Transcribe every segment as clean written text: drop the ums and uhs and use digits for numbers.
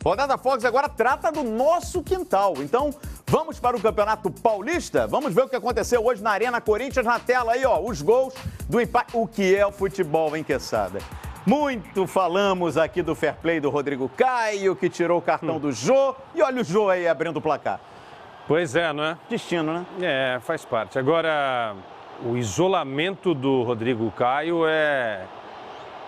Rodada Fox agora trata do nosso quintal. Então, vamos para o Campeonato Paulista? Vamos ver o que aconteceu hoje na Arena Corinthians. Na tela aí, ó, os gols do empate. O que é o futebol, hein, Queçada? Muito falamos aqui do fair play do Rodrigo Caio, que tirou o cartão do Jô. E olha o Jô aí abrindo o placar. Pois é, não é? Destino, né? É, faz parte. Agora, o isolamento do Rodrigo Caio é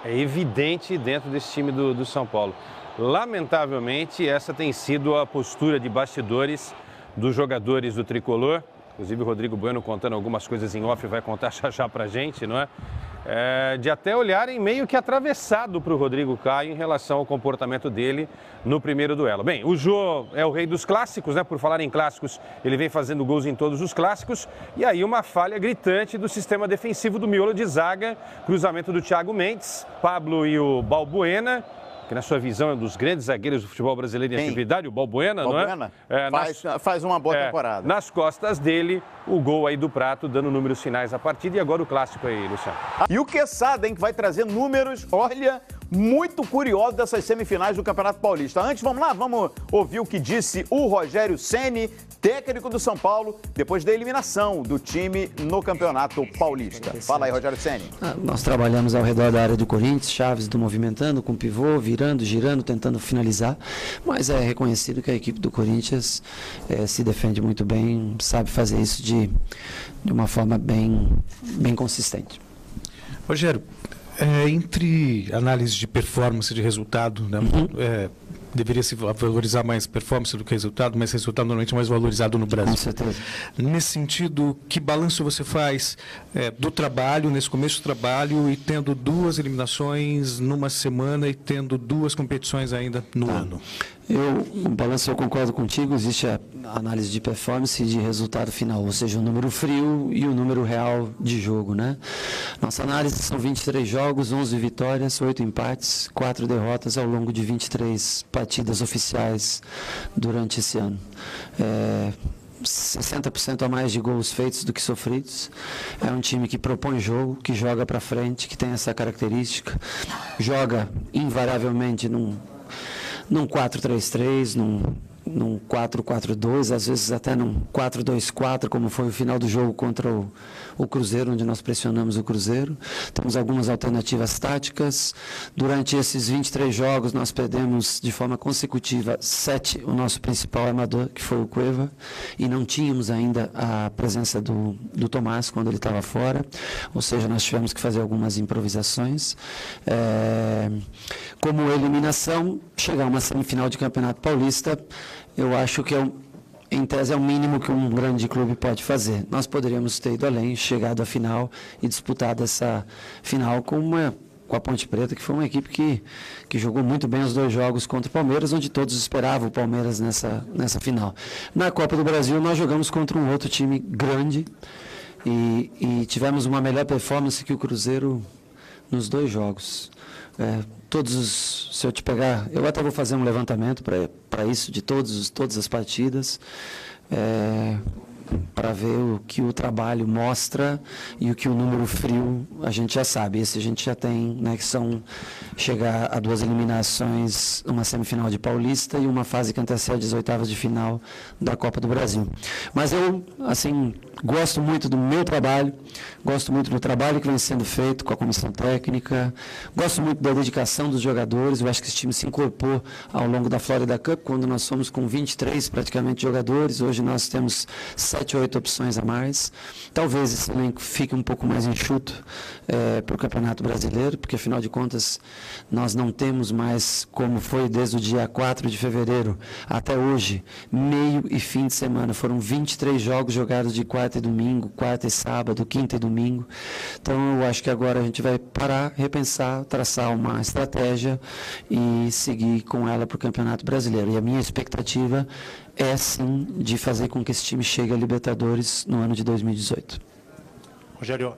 evidente dentro desse time do São Paulo. Lamentavelmente, essa tem sido a postura de bastidores dos jogadores do Tricolor. Inclusive, o Rodrigo Bueno contando algumas coisas em off, vai contar já pra gente, não é? De até olharem meio que atravessado para o Rodrigo Caio em relação ao comportamento dele no primeiro duelo. Bem, o Jô é o rei dos clássicos, né? Por falar em clássicos, ele vem fazendo gols em todos os clássicos. E aí uma falha gritante do sistema defensivo do miolo de zaga, cruzamento do Thiago Mendes, Pablo e o Balbuena, que na sua visão é um dos grandes zagueiros do futebol brasileiro em atividade, o Balbuena, não é? Faz uma boa temporada. Nas costas dele, o gol aí do Prato, dando números finais à partida. E agora o clássico aí, Luciano. E o Queçada, hein, que vai trazer números, olha, muito curiosos dessas semifinais do Campeonato Paulista. Antes, vamos lá, vamos ouvir o que disse o Rogério Ceni, técnico do São Paulo, depois da eliminação do time no Campeonato Paulista. Fala aí, Rogério Ceni. Nós trabalhamos ao redor da área do Corinthians, Chaves do movimentando, com pivô, virando, girando, tentando finalizar, mas é reconhecido que a equipe do Corinthians se defende muito bem, sabe fazer isso de uma forma bem consistente. Rogério, entre análise de performance, de resultado, né, deveria se valorizar mais performance do que resultado, mas resultado normalmente é mais valorizado no Brasil. Com certeza. Nesse sentido, que balanço você faz do trabalho, nesse começo do trabalho, e tendo 2 eliminações numa semana e tendo 2 competições ainda no ano? O balanço, eu concordo contigo, existe a análise de performance e de resultado final, ou seja, o número frio e o número real de jogo, né? Nossa análise são 23 jogos, 11 vitórias, 8 empates, 4 derrotas ao longo de 23 partidas oficiais durante esse ano. 60% a mais de gols feitos do que sofridos. É um time que propõe jogo, que joga para frente, que tem essa característica, joga invariavelmente num 4-3-3, num 4-4-2, às vezes até num 4-2-4, como foi o final do jogo contra o Cruzeiro, onde nós pressionamos o Cruzeiro. Temos algumas alternativas táticas. Durante esses 23 jogos, nós perdemos de forma consecutiva 7, o nosso principal armador, que foi o Cueva, e não tínhamos ainda a presença do Tomás quando ele estava fora, ou seja, nós tivemos que fazer algumas improvisações. Como eliminação, chegar a uma semifinal de Campeonato Paulista, eu acho que em tese é o mínimo que um grande clube pode fazer. Nós poderíamos ter ido além, chegado à final e disputado essa final com a Ponte Preta, que foi uma equipe que jogou muito bem os 2 jogos contra o Palmeiras, onde todos esperavam o Palmeiras nessa final. Na Copa do Brasil, nós jogamos contra um outro time grande e tivemos uma melhor performance que o Cruzeiro nos 2 jogos. Se eu te pegar, eu até vou fazer um levantamento para isso, de todas as partidas, para ver o que o trabalho mostra e o que o número frio a gente já sabe. Esse a gente já tem, né, que são chegar a 2 eliminações, uma semifinal de Paulista e uma fase que antecede as oitavas de final da Copa do Brasil. Mas eu, assim, gosto muito do meu trabalho, gosto muito do trabalho que vem sendo feito com a comissão técnica, gosto muito da dedicação dos jogadores. Eu acho que esse time se incorporou ao longo da Florida Cup, quando nós fomos com 23 praticamente jogadores. Hoje nós temos 7 ou 8 opções a mais. Talvez esse elenco fique um pouco mais enxuto para o Campeonato Brasileiro, porque afinal de contas nós não temos mais, como foi desde o dia 4 de fevereiro até hoje, meio e fim de semana. Foram 23 jogos jogados de quarta e domingo, quarta e sábado, quinta e domingo. Então eu acho que agora a gente vai parar, repensar, traçar uma estratégia e seguir com ela para o Campeonato Brasileiro. E a minha expectativa é sim de fazer com que esse time chegue a Libertadores no ano de 2018. Rogério,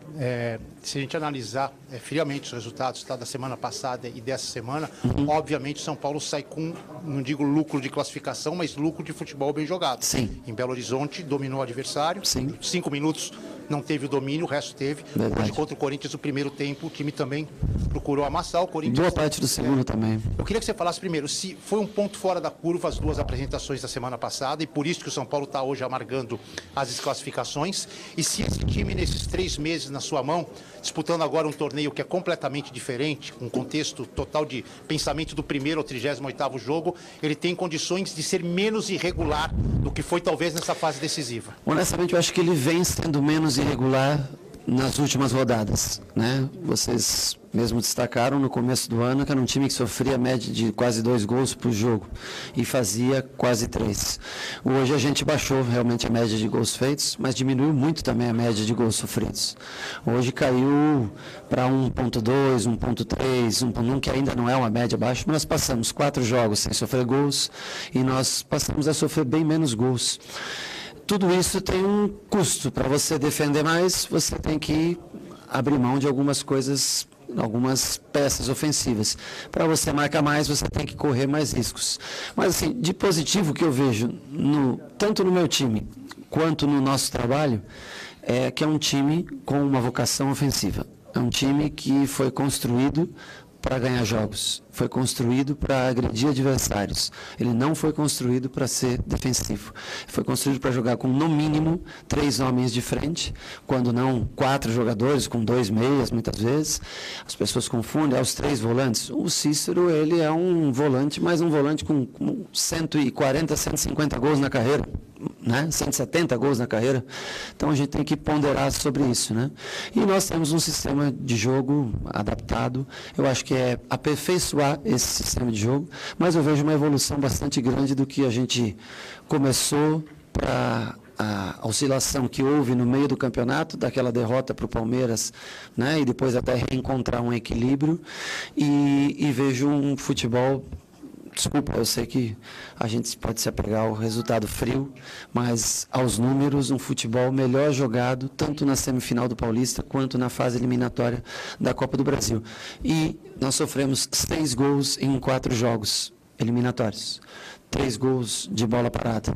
se a gente analisar friamente os resultados da semana passada e dessa semana, obviamente São Paulo sai com, não digo lucro de classificação, mas lucro de futebol bem jogado. Sim. Em Belo Horizonte, dominou o adversário, Sim. 5 minutos não teve o domínio, o resto teve. Verdade. Hoje, contra o Corinthians, o primeiro tempo, o time também procurou amassar o Corinthians. Boa parte do segundo também. Eu queria que você falasse primeiro, se foi um ponto fora da curva as duas apresentações da semana passada, e por isso que o São Paulo está hoje amargando as desclassificações, e se esse time, nesses 3 meses na sua mão, disputando agora um torneio que é completamente diferente, com um contexto total de pensamento do primeiro ao 38º jogo, ele tem condições de ser menos irregular do que foi talvez nessa fase decisiva. Honestamente, eu acho que ele vem sendo menos irregular nas últimas rodadas, né? Vocês mesmo destacaram no começo do ano que era um time que sofria a média de quase 2 gols por jogo e fazia quase 3. Hoje a gente baixou realmente a média de gols feitos, mas diminuiu muito também a média de gols sofridos. Hoje caiu para 1.2, 1.3, 1.1, que ainda não é uma média baixa, mas nós passamos 4 jogos sem sofrer gols e nós passamos a sofrer bem menos gols. Tudo isso tem um custo. Para você defender mais, você tem que abrir mão de algumas coisas, algumas peças ofensivas. Para você marcar mais, você tem que correr mais riscos. Mas, assim, de positivo que eu vejo, tanto no meu time quanto no nosso trabalho, é que é um time com uma vocação ofensiva. É um time que foi construído para ganhar jogos, foi construído para agredir adversários. Ele não foi construído para ser defensivo. Foi construído para jogar com, no mínimo, 3 homens de frente, quando não 4 jogadores, com 2 meias, muitas vezes. As pessoas confundem, os 3 volantes. O Cícero, ele é um volante, mas um volante com 140, 150 gols na carreira, né? 170 gols na carreira. Então a gente tem que ponderar sobre isso, né? E nós temos um sistema de jogo adaptado. Eu acho que é aperfeiçoar esse sistema de jogo, mas eu vejo uma evolução bastante grande do que a gente começou para a oscilação que houve no meio do campeonato, daquela derrota para o Palmeiras, né? E depois até reencontrar um equilíbrio, e vejo um futebol. Desculpa, eu sei que a gente pode se apegar ao resultado frio, mas aos números, um futebol melhor jogado, tanto na semifinal do Paulista, quanto na fase eliminatória da Copa do Brasil. E nós sofremos 6 gols em 4 jogos eliminatórios. 3 gols de bola parada.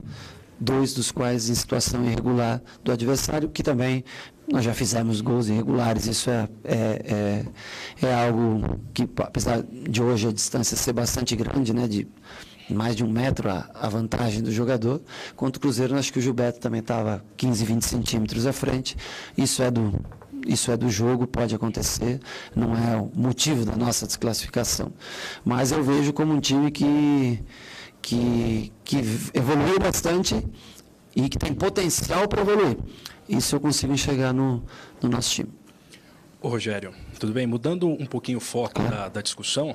2 dos quais em situação irregular do adversário, que também nós já fizemos gols irregulares. Isso é algo que, apesar de hoje a distância ser bastante grande, né, de mais de 1 metro a vantagem do jogador, contra o Cruzeiro, acho que o Gilberto também estava 15, 20 centímetros à frente. Isso é do jogo, pode acontecer, não é o motivo da nossa desclassificação. Mas eu vejo como um time que evoluiu bastante e que tem potencial para evoluir. Isso eu consigo enxergar no nosso time. Ô Rogério, tudo bem? Mudando um pouquinho o foco da discussão,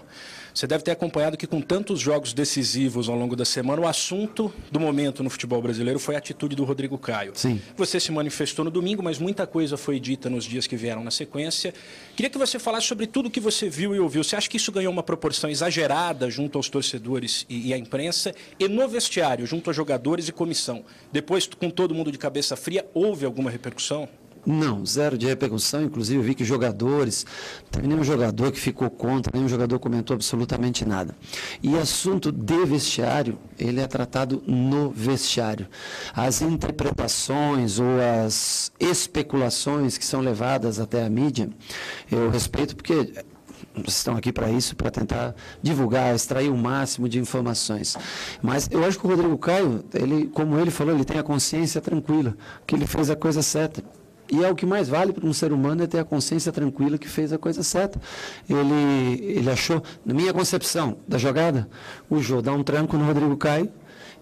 você deve ter acompanhado que com tantos jogos decisivos ao longo da semana, o assunto do momento no futebol brasileiro foi a atitude do Rodrigo Caio. Sim. Você se manifestou no domingo, mas muita coisa foi dita nos dias que vieram na sequência. Queria que você falasse sobre tudo que você viu e ouviu. Você acha que isso ganhou uma proporção exagerada junto aos torcedores e à imprensa? E no vestiário, junto a jogadores e comissão? Depois, com todo mundo de cabeça fria, houve alguma repercussão? Não, 0 de repercussão. Inclusive eu vi que jogadores, não teve nenhum jogador que ficou contra, nenhum jogador comentou absolutamente nada. E assunto de vestiário, ele é tratado no vestiário. As interpretações ou as especulações que são levadas até a mídia, eu respeito, porque vocês estão aqui para isso, para tentar divulgar, extrair o máximo de informações. Mas eu acho que o Rodrigo Caio, como ele falou, ele tem a consciência tranquila, que ele fez a coisa certa. E é o que mais vale para um ser humano, é ter a consciência tranquila que fez a coisa certa. Ele achou, na minha concepção da jogada, o Jô dá um tranco no Rodrigo Caio.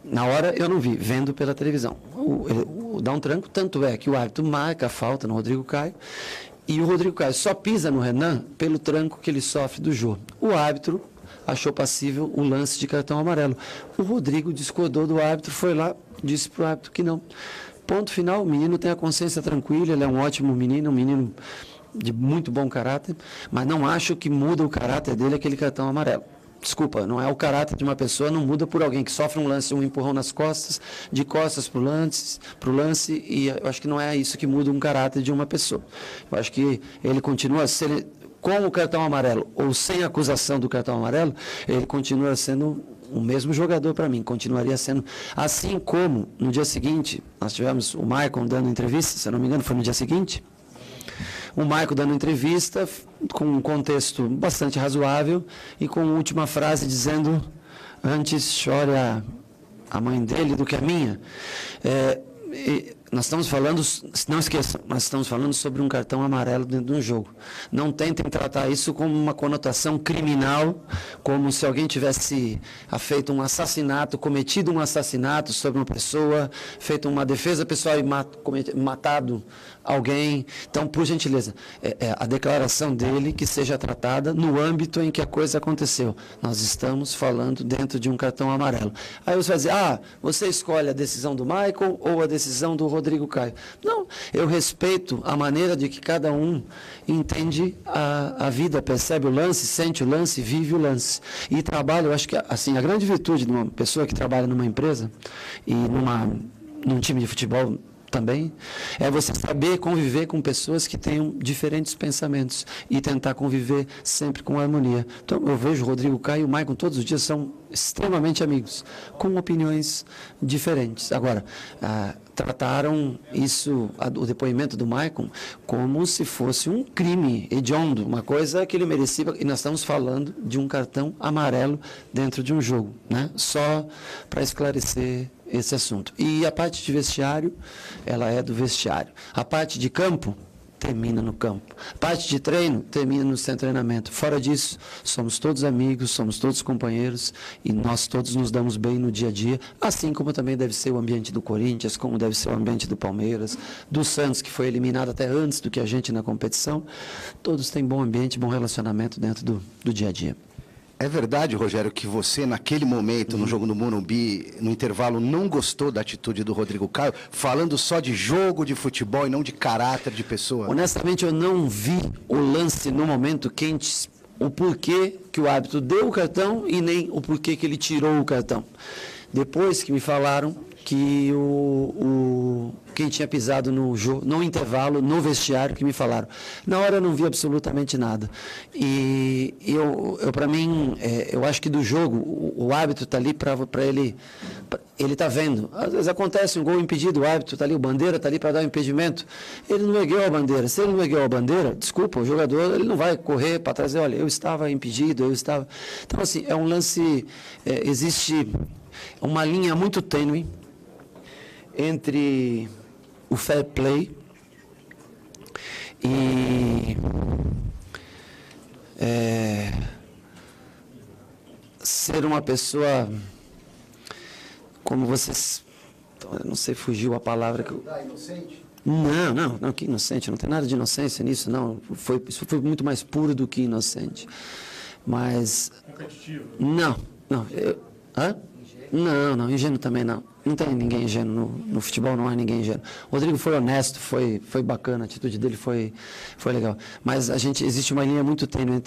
Na hora eu não vi, vendo pela televisão. O dá um tranco, tanto é que o árbitro marca a falta no Rodrigo Caio. E o Rodrigo Caio só pisa no Renan pelo tranco que ele sofre do Jô. O árbitro achou passível o lance de cartão amarelo. O Rodrigo discordou do árbitro, foi lá, disse para o árbitro que não. Ponto final, o menino tem a consciência tranquila, ele é um ótimo menino, um menino de muito bom caráter, mas não acho que muda o caráter dele aquele cartão amarelo. Desculpa, não é o caráter de uma pessoa, não muda por alguém que sofre um lance, um empurrão nas costas, de costas para o lance, e eu acho que não é isso que muda um caráter de uma pessoa. Eu acho que ele continua sendo, com o cartão amarelo ou sem acusação do cartão amarelo, ele continua sendo o mesmo jogador para mim, continuaria sendo. Assim como no dia seguinte, nós tivemos o Maicon dando entrevista, se eu não me engano, foi no dia seguinte. O Maicon dando entrevista, com um contexto bastante razoável, e com a última frase dizendo: antes chore a mãe dele do que a minha. Nós estamos falando, não esqueçam, nós estamos falando sobre um cartão amarelo dentro de um jogo. Não tentem tratar isso como uma conotação criminal, como se alguém tivesse feito um assassinato, cometido um assassinato sobre uma pessoa, feito uma defesa pessoal e matado alguém. Então, por gentileza, a declaração dele que seja tratada no âmbito em que a coisa aconteceu. Nós estamos falando dentro de um cartão amarelo. Aí você vai dizer: você escolhe a decisão do Michael ou a decisão do Rodrigo Caio. Não, eu respeito a maneira de que cada um entende a vida, percebe o lance, sente o lance, vive o lance. E trabalha, eu acho que assim, a grande virtude de uma pessoa que trabalha numa empresa e num time de futebol também, é você saber conviver com pessoas que tenham diferentes pensamentos e tentar conviver sempre com harmonia. Então, eu vejo o Rodrigo Caio e o Maicon todos os dias são extremamente amigos, com opiniões diferentes. Agora, trataram isso, o depoimento do Maicon, como se fosse um crime hediondo, uma coisa que ele merecia, e nós estamos falando de um cartão amarelo dentro de um jogo, né? Só para esclarecer esse assunto. E a parte de vestiário, ela é do vestiário. A parte de campo termina no campo. A parte de treino termina no seu treinamento. Fora disso, somos todos amigos, somos todos companheiros e nós todos nos damos bem no dia a dia, assim como também deve ser o ambiente do Corinthians, como deve ser o ambiente do Palmeiras, do Santos, que foi eliminado até antes do que a gente na competição. Todos têm bom ambiente, bom relacionamento dentro do dia a dia. É verdade, Rogério, que você, naquele momento, no jogo no Morumbi, no intervalo, não gostou da atitude do Rodrigo Caio, falando só de jogo de futebol e não de caráter de pessoa? Honestamente, eu não vi o lance no momento quente, o porquê que o árbitro deu o cartão e nem o porquê que ele tirou o cartão. Depois que me falaram que quem tinha pisado no intervalo, no vestiário, que me falaram. Na hora eu não vi absolutamente nada. E para mim, eu acho que do jogo, o árbitro está ali para ele está vendo. Às vezes acontece um gol impedido, o árbitro está ali, o bandeira está ali para dar um impedimento. Ele não ergueu a bandeira. Se ele não ergueu a bandeira, desculpa, o jogador ele não vai correr para trazer, olha, eu estava impedido, eu estava... Então, assim, é um lance... existe uma linha muito tênue entre o fair play e ser uma pessoa, como vocês, eu não sei, fugiu a palavra que eu... Inocente? Não, que inocente, não tem nada de inocência nisso, não. Isso foi muito mais puro do que inocente. Mas... Competitivo? Não. Não, ingênuo também não. Não tem ninguém ingênuo no futebol, não há ninguém ingênuo. O Rodrigo foi honesto, foi bacana, a atitude dele foi legal. Mas existe uma linha muito tênue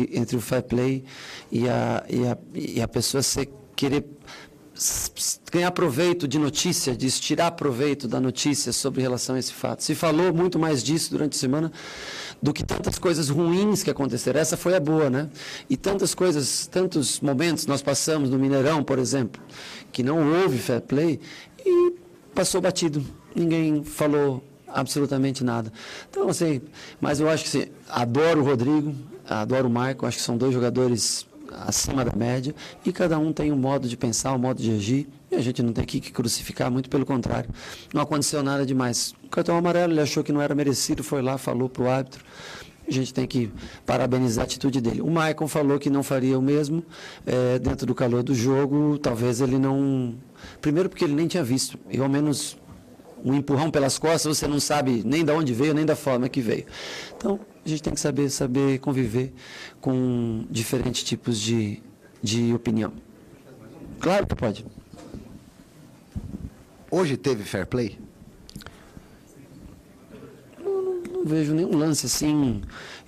entre o fair play e a pessoa querer ganhar proveito de notícia, de tirar proveito da notícia sobre relação a esse fato. Se falou muito mais disso durante a semana do que tantas coisas ruins que aconteceram. Essa foi a boa, né? E tantas coisas, tantos momentos nós passamos no Mineirão, por exemplo, que não houve fair play e passou batido. Ninguém falou absolutamente nada. Então, assim, mas eu acho que assim, adoro o Rodrigo, adoro o Maicon, acho que são dois jogadores acima da média, e cada um tem um modo de pensar, um modo de agir, e a gente não tem que crucificar, muito pelo contrário. Não aconteceu nada demais. O cartão amarelo, ele achou que não era merecido, foi lá, falou para o árbitro. A gente tem que parabenizar a atitude dele. O Maicon falou que não faria o mesmo dentro do calor do jogo, talvez ele não... Primeiro porque ele nem tinha visto, e ao menos um empurrão pelas costas, você não sabe nem de onde veio, nem da forma que veio. Então, a gente tem que saber conviver com diferentes tipos de opinião. Claro que pode. Hoje teve fair play? Não vejo nenhum lance assim.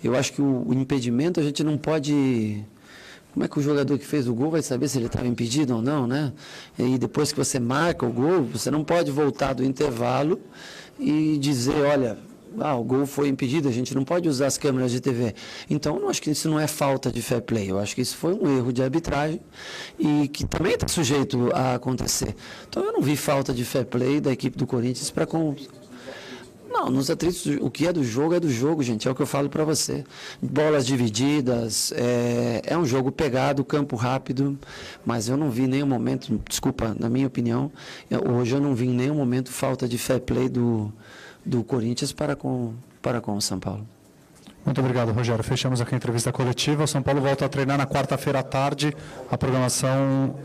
Eu acho que o impedimento a gente não pode... Como é que o jogador que fez o gol vai saber se ele estava impedido ou não, né? E depois que você marca o gol, você não pode voltar do intervalo e dizer, olha, o gol foi impedido, a gente não pode usar as câmeras de TV. Então, eu acho que isso não é falta de fair play. Eu acho que isso foi um erro de arbitragem e que também está sujeito a acontecer. Então, eu não vi falta de fair play da equipe do Corinthians para com... Não, nos atritos, o que é do jogo, gente, é o que eu falo para você. Bolas divididas, é um jogo pegado, campo rápido, mas eu não vi em nenhum momento, desculpa, na minha opinião, hoje eu não vi em nenhum momento falta de fair play do Corinthians para com o São Paulo. Muito obrigado, Rogério. Fechamos aqui a entrevista coletiva. O São Paulo volta a treinar na quarta-feira à tarde. A programação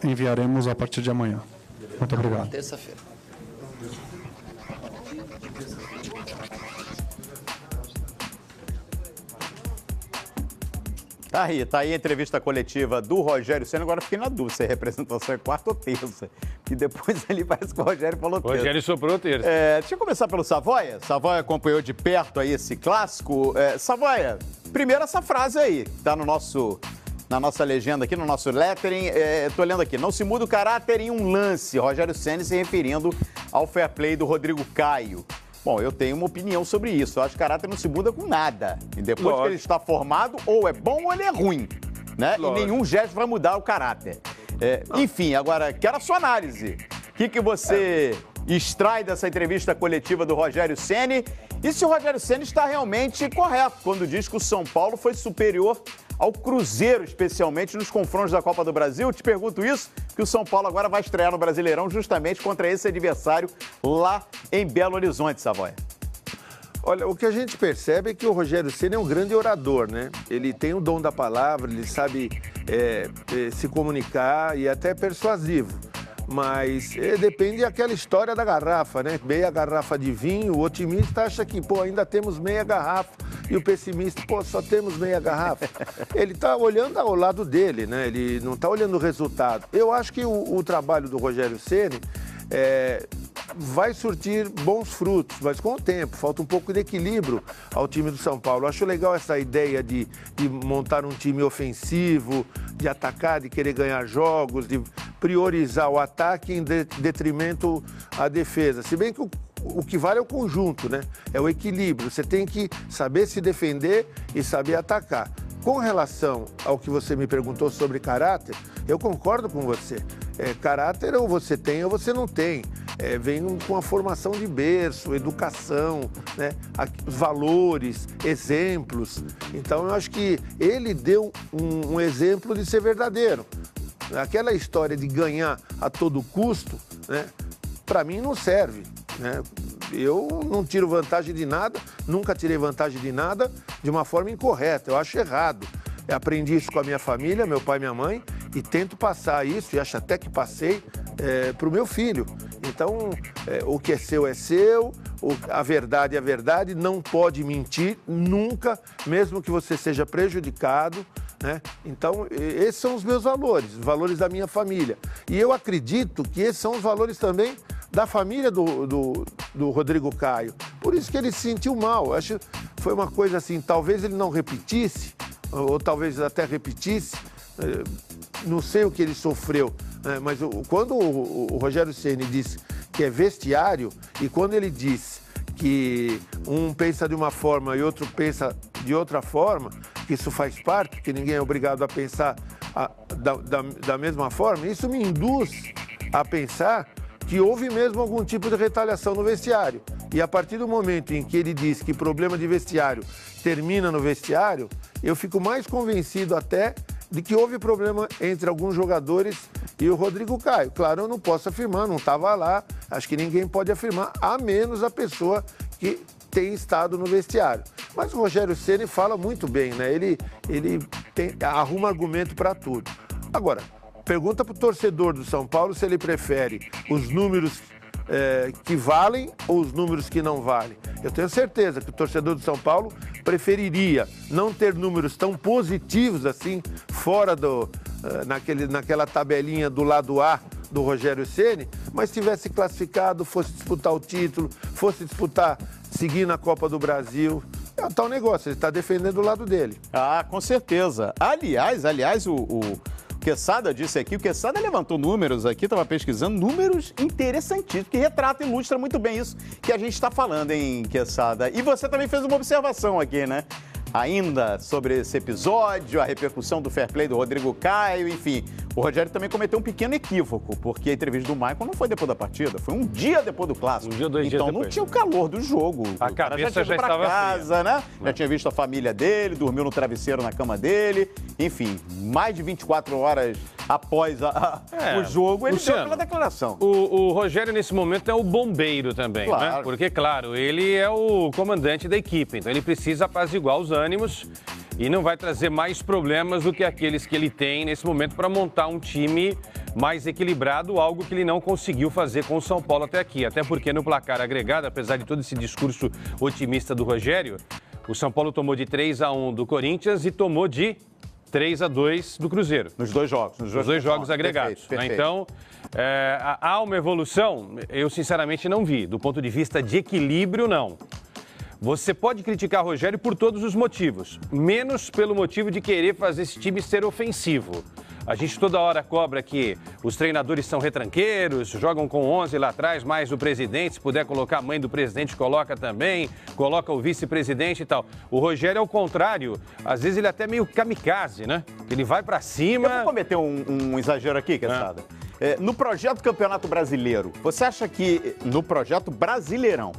enviaremos a partir de amanhã. Muito obrigado. Terça-feira. Tá aí a entrevista coletiva do Rogério Ceni. Agora fiquei na dúvida se a representação é quarta ou terça. Que depois ali parece que o Rogério falou terça. O Rogério soprou terça. Deixa eu começar pelo Savoia. Savoia acompanhou de perto aí esse clássico. Savoia, primeiro essa frase aí, que tá na nossa legenda aqui, no nosso lettering. Tô lendo aqui. Não se muda o caráter em um lance. Rogério Ceni se referindo ao fair play do Rodrigo Caio. Bom, eu tenho uma opinião sobre isso. Eu acho que caráter não se muda com nada. E depois que ele está formado, ou é bom ou ele é ruim. Né? E nenhum gesto vai mudar o caráter. Enfim, agora, quero a sua análise. O que você extrai dessa entrevista coletiva do Rogério Ceni? E se o Rogério Ceni está realmente correto quando diz que o São Paulo foi superior ao Cruzeiro, especialmente nos confrontos da Copa do Brasil? Eu te pergunto isso, que o São Paulo agora vai estrear no Brasileirão justamente contra esse adversário lá em Belo Horizonte, Savoia. Olha, o que a gente percebe é que o Rogério Ceni é um grande orador, né? Ele tem o dom da palavra, ele sabe se comunicar e até é persuasivo. Mas depende daquela história da garrafa, né? Meia garrafa de vinho, o otimista acha que, ainda temos meia garrafa. E o pessimista, só temos meia garrafa. Ele está olhando ao lado dele, né? Ele não está olhando o resultado. Eu acho que o trabalho do Rogério Ceni vai surtir bons frutos, mas com o tempo, falta um pouco de equilíbrio ao time do São Paulo. Eu acho legal essa ideia de montar um time ofensivo, de atacar, de querer ganhar jogos, de priorizar o ataque em detrimento à defesa. Se bem que o que vale é o conjunto, né? É o equilíbrio. Você tem que saber se defender e saber atacar. Com relação ao que você me perguntou sobre caráter, eu concordo com você. Caráter ou você tem ou você não tem. Vem com a formação de berço, educação, né? Valores, exemplos. Então, eu acho que ele deu um exemplo de ser verdadeiro. Aquela história de ganhar a todo custo, né? Para mim não serve. Né? Eu não tiro vantagem de nada, nunca tirei vantagem de nada de uma forma incorreta, eu acho errado. Eu aprendi isso com a minha família, meu pai e minha mãe, e tento passar isso, e acho até que passei, para o meu filho. Então, o que é seu, a verdade é a verdade, não pode mentir nunca, mesmo que você seja prejudicado. Né? Então, esses são os meus valores, os valores da minha família. E eu acredito que esses são os valores também da família do Rodrigo Caio. Por isso que ele se sentiu mal. Acho que foi uma coisa assim, talvez ele não repetisse, ou talvez até repetisse, não sei o que ele sofreu, né? Mas quando o Rogério Ceni disse que é vestiário, e quando ele disse que um pensa de uma forma e outro pensa de outra forma, que isso faz parte, que ninguém é obrigado a pensar da mesma forma, isso me induz a pensar que houve mesmo algum tipo de retaliação no vestiário. E a partir do momento em que ele diz que problema de vestiário termina no vestiário, eu fico mais convencido até de que houve problema entre alguns jogadores e o Rodrigo Caio. Claro, eu não posso afirmar, não estava lá, acho que ninguém pode afirmar, a menos a pessoa que tem estado no vestiário. Mas o Rogério Ceni fala muito bem, né? Ele arruma argumento para tudo. Agora, pergunta para o torcedor do São Paulo se ele prefere os números que valem ou os números que não valem. Eu tenho certeza que o torcedor do São Paulo preferiria não ter números tão positivos assim, fora naquela tabelinha do lado A do Rogério Ceni, mas tivesse classificado, fosse disputar o título, fosse disputar, seguir na Copa do Brasil. É um tal negócio, ele está defendendo o lado dele. Ah, com certeza. Aliás, Quesada disse aqui, o Quesada levantou números aqui, estava pesquisando, números interessantíssimos, que retrata e ilustra muito bem isso que a gente está falando, hein, Quesada? E você também fez uma observação aqui, né? Ainda sobre esse episódio, a repercussão do fair play do Rodrigo Caio, enfim. O Rogério também cometeu um pequeno equívoco, porque a entrevista do Maicon não foi depois da partida, foi um dia depois do clássico. Um dia, 2 dias então depois. não tinha o calor do jogo. A cabeça já estava casa, fria, né? Já tinha visto a família dele, dormiu no travesseiro na cama dele. Enfim, mais de 24 horas após o jogo, ele Luciano, deu aquela declaração. O Rogério, nesse momento, é o bombeiro também, Claro. né? Porque, claro, ele é o comandante da equipe, então ele precisa apaziguar os ânimos e não vai trazer mais problemas do que aqueles que ele tem nesse momento para montar um time mais equilibrado, algo que ele não conseguiu fazer com o São Paulo até aqui. Até porque no placar agregado, apesar de todo esse discurso otimista do Rogério, o São Paulo tomou de 3-1 do Corinthians e tomou de 3-2 do Cruzeiro. Nos dois jogos. Nos dois jogos agregados. Perfeito. Né? Então, há uma evolução? Eu, sinceramente, não vi. Do ponto de vista de equilíbrio, não. Você pode criticar Rogério por todos os motivos, menos pelo motivo de querer fazer esse time ser ofensivo. A gente toda hora cobra que os treinadores são retranqueiros, jogam com 11 lá atrás, mais o presidente, se puder colocar a mãe do presidente, coloca também, coloca o vice-presidente e tal. O Rogério é o contrário, às vezes ele é até meio kamikaze, né? Ele vai pra cima... Eu vou cometer um exagero aqui, Quesada. No projeto Campeonato Brasileiro, você acha que no projeto Brasileirão,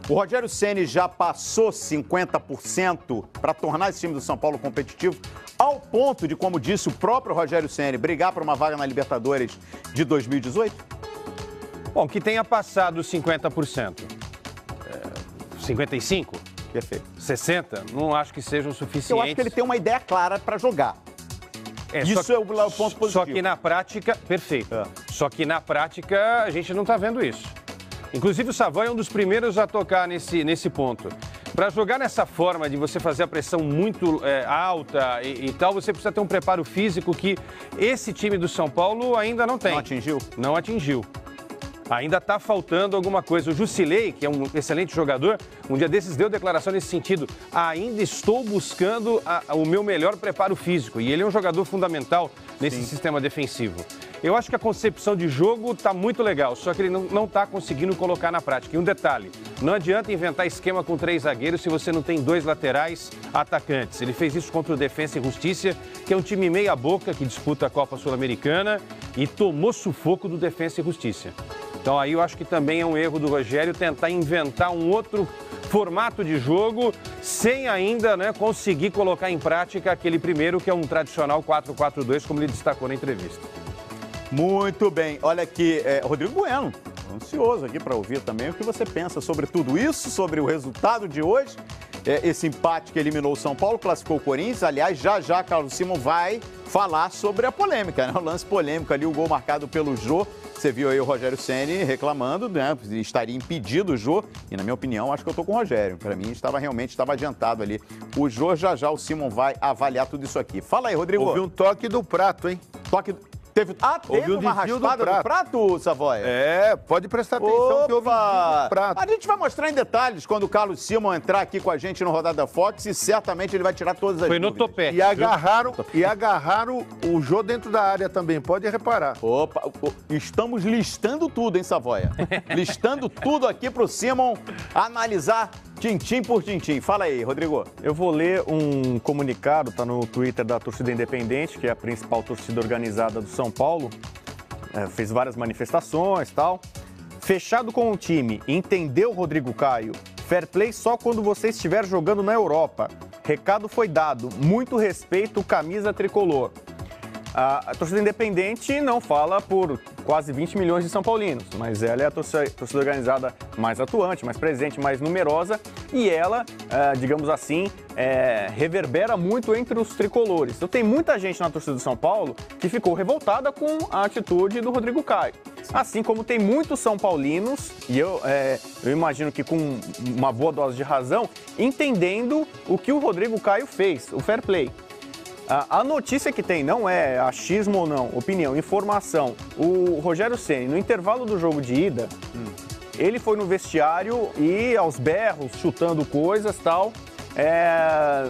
o Rogério Ceni já passou 50% para tornar esse time do São Paulo competitivo, ao ponto de, como disse o próprio Rogério Ceni, brigar por uma vaga na Libertadores de 2018? Bom, que tenha passado 50%. 55%? Perfeito. 60%? Não acho que seja o suficiente. Eu acho que ele tem uma ideia clara para jogar. Isso é o ponto positivo. Só que na prática... Perfeito. Só que na prática a gente não está vendo isso. Inclusive o Savoy é um dos primeiros a tocar nesse ponto. Para jogar nessa forma de você fazer a pressão muito alta e tal, você precisa ter um preparo físico que esse time do São Paulo ainda não tem. Não atingiu? Não atingiu. Ainda está faltando alguma coisa. O Jusilei, que é um excelente jogador, um dia desses deu declaração nesse sentido. Ainda estou buscando o meu melhor preparo físico. E ele é um jogador fundamental nesse sistema defensivo. Eu acho que a concepção de jogo está muito legal, só que ele não está conseguindo colocar na prática. E um detalhe, não adianta inventar esquema com 3 zagueiros se você não tem 2 laterais atacantes. Ele fez isso contra o Defensa e Justiça, que é um time meia boca que disputa a Copa Sul-Americana e tomou sufoco do Defensa e Justiça. Então aí eu acho que também é um erro do Rogério tentar inventar um outro formato de jogo sem ainda conseguir colocar em prática aquele primeiro que é um tradicional 4-4-2, como ele destacou na entrevista. Muito bem. Olha aqui, Rodrigo Bueno, ansioso aqui para ouvir também o que você pensa sobre tudo isso, sobre o resultado de hoje. Esse empate que eliminou o São Paulo, classificou o Corinthians. Aliás, já Carlos Simon vai falar sobre a polêmica, né? O lance polêmico ali, o gol marcado pelo Jô. Você viu aí o Rogério Ceni reclamando, né? Estaria impedido o Jô. E na minha opinião, acho que eu tô com o Rogério. Para mim, estava adiantado ali. O Jô, já o Simon vai avaliar tudo isso aqui. Fala aí, Rodrigo. Houve um toque do Prato, hein? Teve uma raspada do prato, Savoy? Pode prestar atenção que houve um desvio do prato. A gente vai mostrar em detalhes quando o Carlos Simon entrar aqui com a gente no Rodada Fox e certamente ele vai tirar todas as dúvidas. No topete. E agarraram o Jô dentro da área também, pode reparar. Opa, estamos listando tudo, hein, Savoia? Listando tudo aqui pro Simon analisar tintim por tintim. Fala aí, Rodrigo. Eu vou ler um comunicado, tá no Twitter da Torcida Independente, que é a principal torcida organizada do São Paulo. Fez várias manifestações e tal. Fechado com o time, entendeu, Rodrigo Caio? Fair play só quando você estiver jogando na Europa. Recado foi dado. Muito respeito, camisa tricolor. A torcida independente não fala por quase 20 milhões de São Paulinos, mas ela é a torcida organizada mais atuante, mais presente, mais numerosa e ela, digamos assim, reverbera muito entre os tricolores. Então tem muita gente na torcida do São Paulo que ficou revoltada com a atitude do Rodrigo Caio. Assim como tem muitos São Paulinos, e eu imagino que com uma boa dose de razão, entendendo o que o Rodrigo Caio fez, o fair play. A notícia que tem não é achismo ou não, opinião, informação. O Rogério Ceni, no intervalo do jogo de ida, ele foi no vestiário e aos berros, chutando coisas e tal,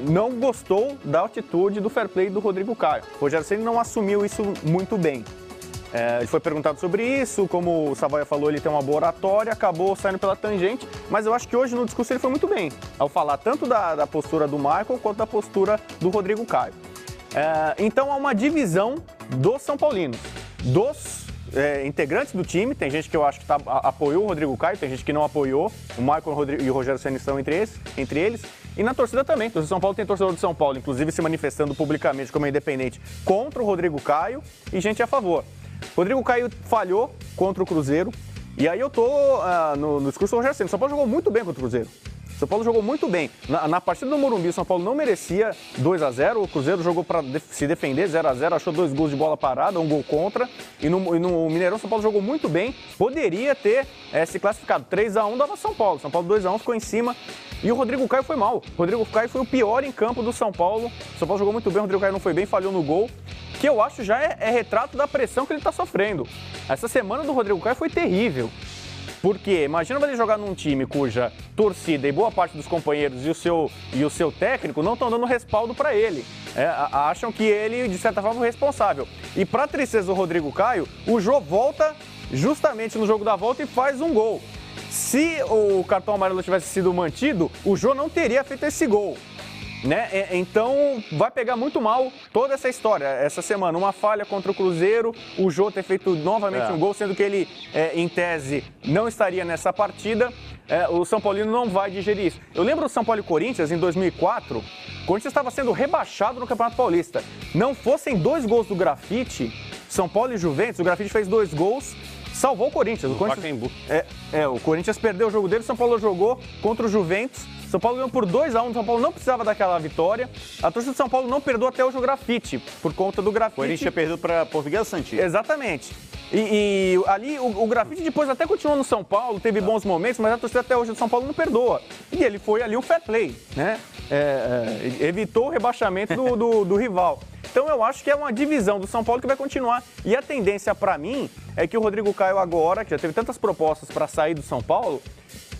não gostou da atitude do fair play do Rodrigo Caio. O Rogério Ceni não assumiu isso muito bem. Ele foi perguntado sobre isso, como o Savoia falou, ele tem uma boa oratória, acabou saindo pela tangente, mas eu acho que hoje no discurso ele foi muito bem, ao falar tanto da postura do Michael quanto da postura do Rodrigo Caio. Então há uma divisão dos São Paulinos, dos integrantes do time. Tem gente que eu acho que apoiou o Rodrigo Caio, tem gente que não apoiou. O Michael e o Rogério Ceni estão entre eles. E na torcida também. O São Paulo tem torcedor de São Paulo, inclusive se manifestando publicamente como independente contra o Rodrigo Caio e gente a favor. Rodrigo Caio falhou contra o Cruzeiro. E aí eu tô no discurso do Rogério Ceni. O São Paulo jogou muito bem contra o Cruzeiro. O São Paulo jogou muito bem. Na partida do Morumbi, o São Paulo não merecia 2-0. O Cruzeiro jogou para se defender 0-0, achou 2 gols de bola parada, 1 gol contra. E no Mineirão, o São Paulo jogou muito bem. Poderia ter se classificado. 3-1 dava São Paulo. São Paulo 2-1 ficou em cima. E o Rodrigo Caio foi mal. O Rodrigo Caio foi o pior em campo do São Paulo. O São Paulo jogou muito bem, o Rodrigo Caio não foi bem, falhou no gol. Que eu acho já é retrato da pressão que ele está sofrendo. Essa semana do Rodrigo Caio foi terrível. Porque imagina ele jogar num time cuja torcida e boa parte dos companheiros e o seu técnico não estão dando respaldo para ele. Acham que ele, de certa forma, é o responsável. E para tristeza do Rodrigo Caio, o Jô volta justamente no jogo da volta e faz um gol. Se o cartão amarelo tivesse sido mantido, o Jô não teria feito esse gol. Né? Então vai pegar muito mal toda essa história. Essa semana, uma falha contra o Cruzeiro, o Jô ter feito novamente um gol, sendo que ele, em tese, não estaria nessa partida. O São Paulino não vai digerir isso. Eu lembro do São Paulo e Corinthians em 2004, o Corinthians estava sendo rebaixado no Campeonato Paulista. Não fossem 2 gols do Grafite, São Paulo e Juventus, o Grafite fez 2 gols, salvou o Corinthians. O Corinthians perdeu o jogo dele, o São Paulo jogou contra o Juventus. São Paulo ganhou por 2-1, São Paulo não precisava daquela vitória. A torcida de São Paulo não perdoou até hoje o Grafite, por conta do Grafite. O Corinthians perdeu para Portuguesa Santista. Exatamente. E ali o Grafite depois até continuou no São Paulo, teve bons momentos, mas a torcida até hoje do São Paulo não perdoa. E ele foi ali um fair play, né? Evitou o rebaixamento do rival. Então eu acho que é uma divisão do São Paulo que vai continuar. E a tendência para mim é que o Rodrigo Caio agora, que já teve tantas propostas para sair do São Paulo,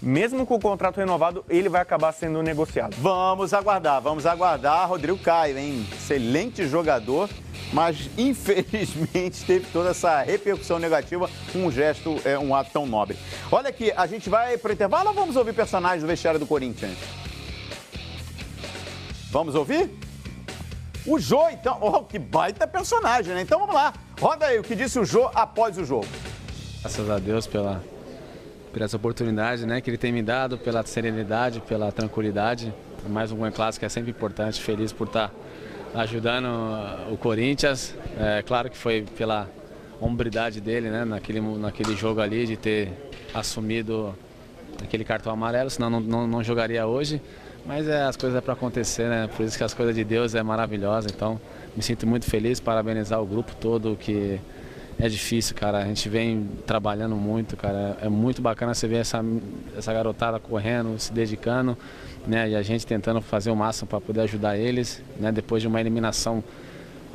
mesmo com o contrato renovado, ele vai acabar sendo negociado. Vamos aguardar. Rodrigo Caio, hein? Excelente jogador, mas infelizmente teve toda essa repercussão negativa com um gesto, um ato tão nobre. Olha aqui, a gente vai pro intervalo ou vamos ouvir personagens do vestiário do Corinthians? Vamos ouvir? O Jô, então, que baita personagem, né? Então vamos lá, roda aí o que disse o Jô após o jogo. Graças a Deus por essa oportunidade, né, que ele tem me dado, pela serenidade, pela tranquilidade. Mais um clássico é sempre importante, feliz por estar ajudando o Corinthians. Claro que foi pela hombridade dele, né, naquele jogo ali, de ter assumido aquele cartão amarelo, senão não jogaria hoje. Mas as coisas para acontecer, né? Por isso que as coisas de Deus é maravilhosa. Então, me sinto muito feliz, parabenizar o grupo todo, que é difícil, cara. A gente vem trabalhando muito, cara. É muito bacana você ver essa garotada correndo, se dedicando, né? E a gente tentando fazer o máximo para poder ajudar eles, né? Depois de uma eliminação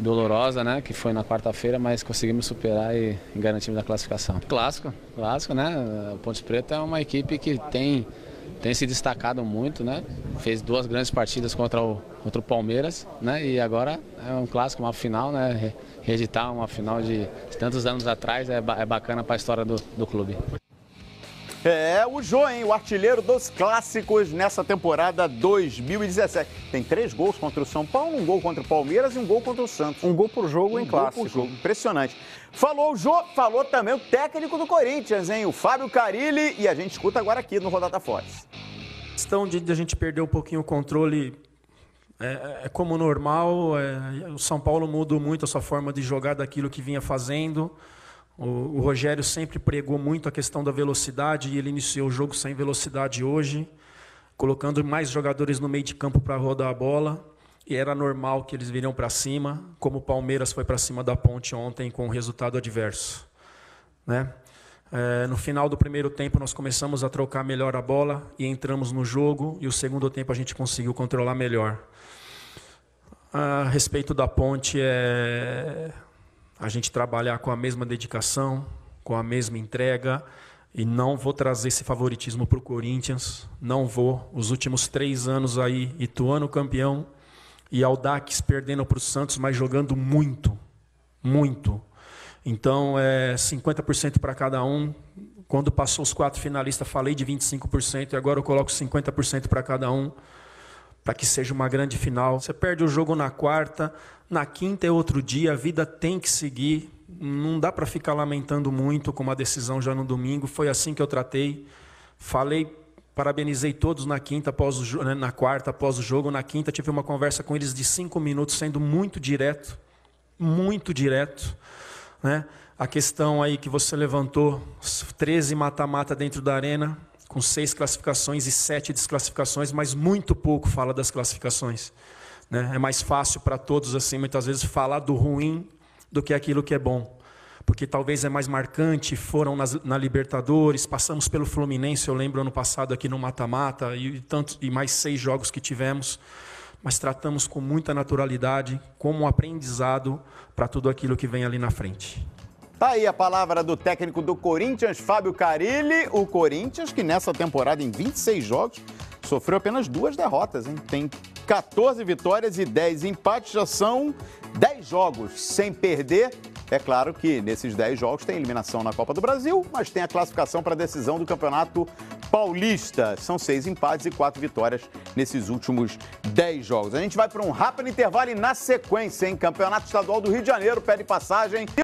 dolorosa, né? Que foi na quarta-feira, mas conseguimos superar e garantimos a classificação. Clássico, né? O Ponte Preta é uma equipe que tem se destacado muito, né? Fez 2 grandes partidas contra o Palmeiras, né? E agora é um clássico, uma final, né? Reeditar uma final de tantos anos atrás é bacana para a história do clube. O Jô, hein? O artilheiro dos clássicos nessa temporada 2017. Tem 3 gols contra o São Paulo, 1 gol contra o Palmeiras e 1 gol contra o Santos. 1 gol por jogo em clássico. Impressionante. Falou o Jô, falou também o técnico do Corinthians, hein? O Fábio Carilli. E a gente escuta agora aqui no Rodada Fortes. A questão de a gente perder um pouquinho o controle é como normal. O São Paulo mudou muito a sua forma de jogar daquilo que vinha fazendo. O Rogério sempre pregou muito a questão da velocidade e ele iniciou o jogo sem velocidade hoje, colocando mais jogadores no meio de campo para rodar a bola. E era normal que eles viriam para cima, como o Palmeiras foi para cima da Ponte ontem com um resultado adverso, né? No final do primeiro tempo nós começamos a trocar melhor a bola e entramos no jogo, e o segundo tempo a gente conseguiu controlar melhor. A respeito da Ponte, a gente trabalhar com a mesma dedicação, com a mesma entrega, E não vou trazer esse favoritismo para o Corinthians, não vou. Os últimos 3 anos aí, Ituano campeão e Audax perdendo para o Santos, mas jogando muito, muito. Então, 50% para cada um. Quando passou os 4 finalistas, falei de 25%, e agora eu coloco 50% para cada um, para que seja uma grande final. Você perde o jogo na quarta, na quinta é outro dia, a vida tem que seguir. Não dá para ficar lamentando muito com uma decisão já no domingo. Foi assim que eu tratei. Falei, parabenizei todos na quinta, na quarta, após o jogo. Na quinta tive uma conversa com eles de 5 minutos, sendo muito direto, né? A questão aí que você levantou, 13 mata-mata dentro da arena, com 6 classificações e 7 desclassificações, mas muito pouco fala das classificações, né? É mais fácil para todos, assim, muitas vezes, falar do ruim do que aquilo que é bom. Porque talvez é mais marcante, foram na Libertadores, passamos pelo Fluminense, eu lembro ano passado aqui no mata-mata, e mais 6 jogos que tivemos, mas tratamos com muita naturalidade, como um aprendizado para tudo aquilo que vem ali na frente. Tá aí a palavra do técnico do Corinthians, Fábio Carille. O Corinthians, que nessa temporada, em 26 jogos, sofreu apenas 2 derrotas, hein? Tem 14 vitórias e 10 empates, já são 10 jogos sem perder. É claro que nesses 10 jogos tem eliminação na Copa do Brasil, mas tem a classificação para a decisão do Campeonato Paulista. São 6 empates e 4 vitórias nesses últimos 10 jogos. A gente vai para um rápido intervalo e na sequência, hein? Campeonato Estadual do Rio de Janeiro pede passagem.